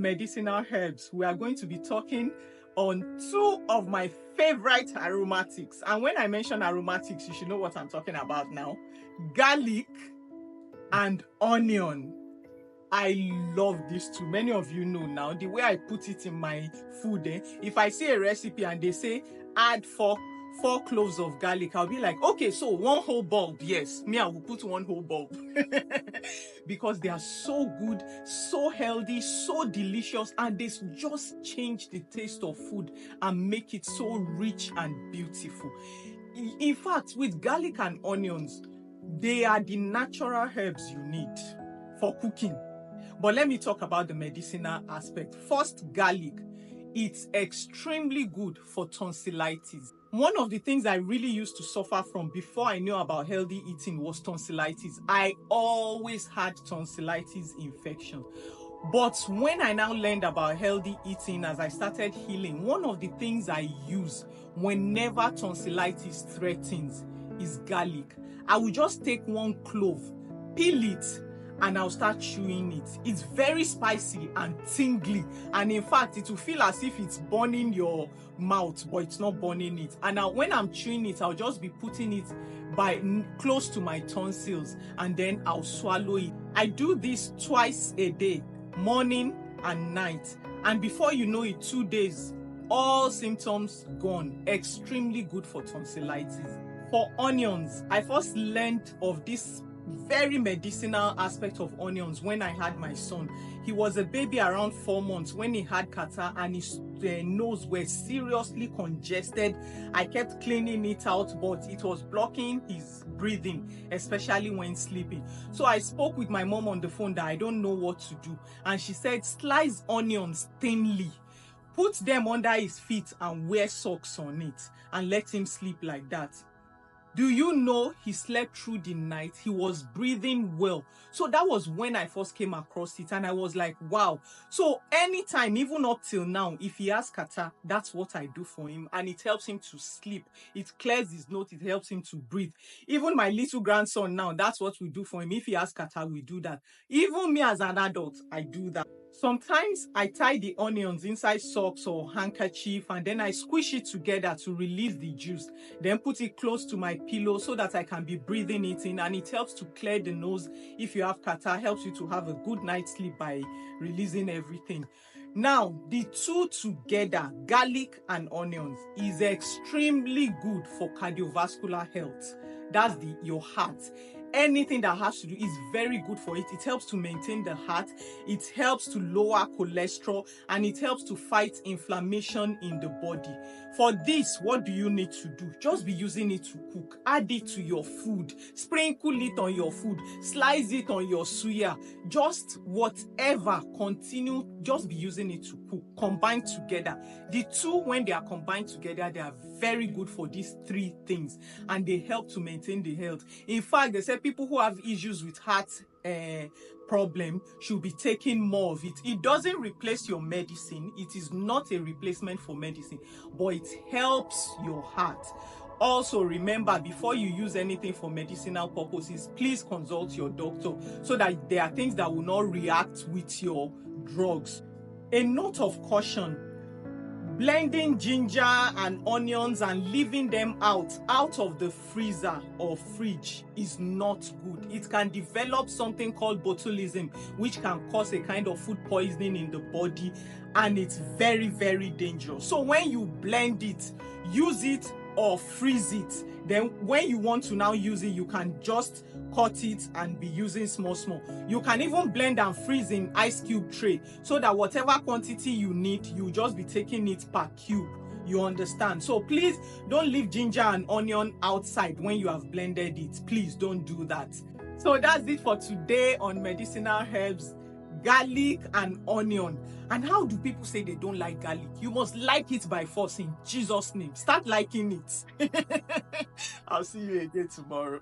on medicinal herbs, we are going to be talking on two of my favorite aromatics. And when I mention aromatics, you should know what I'm talking about now. Garlic and onion. I love these two. Many of you know now the way I put it in my food. If I see a recipe and they say add four cloves of garlic, I'll be like, okay, so one whole bulb. Yes, me, I will put one whole bulb because they are so good, so healthy, so delicious, and they just change the taste of food and make it so rich and beautiful. In fact, with garlic and onions, they are the natural herbs you need for cooking. But let me talk about the medicinal aspect. First, garlic. It's extremely good for tonsillitis. One of the things I really used to suffer from before I knew about healthy eating was tonsillitis. I always had tonsillitis infection. But when I now learned about healthy eating, as I started healing, one of the things I use whenever tonsillitis threatens is garlic. I will just take one clove, peel it, and I'll start chewing it. It's very spicy and tingly, and in fact it will feel as if it's burning your mouth, but it's not burning it. And now when I'm chewing it, I'll just be putting it close to my tonsils, and then I'll swallow it. I do this twice a day, morning and night, and before you know it, 2 days, all symptoms gone. Extremely good for tonsillitis. For onions, I first learned of this very medicinal aspect of onions when I had my son. He was a baby around 4 months when he had catarrh, and his nose was seriously congested. I kept cleaning it out, but it was blocking his breathing, especially when sleeping. So I spoke with my mom on the phone that I don't know what to do, and she said slice onions thinly, put them under his feet and wear socks on it, and let him sleep like that. Do you know he slept through the night? He was breathing well. So that was when I first came across it, and I was like, wow. So anytime, even up till now, if he has catarrh, that's what I do for him, and it helps him to sleep. It clears his nose, it helps him to breathe. Even my little grandson now, that's what we do for him. If he has catarrh, we do that. Even me as an adult, I do that. Sometimes I tie the onions inside socks or handkerchief, and then I squish it together to release the juice. Then put it close to my pillow so that I can be breathing it in, and it helps to clear the nose. If you have catarrh, helps you to have a good night's sleep by releasing everything. Now, the two together, garlic and onions, is extremely good for cardiovascular health. That's your heart. Anything that has to do is very good for it. It helps to maintain the heart, it helps to lower cholesterol, and it helps to fight inflammation in the body. For this, what do you need to do? Just be using it to cook. Add it to your food. Sprinkle it on your food. Slice it on your suya. Just whatever. Continue. Just be using it to cook. Combine together. The two, when they are combined together, they are very good for these three things, and they help to maintain the health. In fact, they say people who have issues with heart problem should be taking more of it. It doesn't replace your medicine. It is not a replacement for medicine, but it helps your heart. Also, remember, before you use anything for medicinal purposes, please consult your doctor so that there are things that will not react with your drugs. A note of caution: blending ginger and onions and leaving them out of the freezer or fridge is not good. It can develop something called botulism, which can cause a kind of food poisoning in the body, and it's very, very dangerous. So when you blend it, use it or freeze it. Then when you want to now use it, you can just cut it and be using small. You can even blend and freeze in ice cube tray, so that whatever quantity you need, you just be taking it per cube. You understand? So please don't leave ginger and onion outside when you have blended it. Please don't do that. So that's it for today on medicinal herbs, garlic and onion. And how do people say they don't like garlic? You must like it by force in Jesus' name. Start liking it. I'll see you again tomorrow.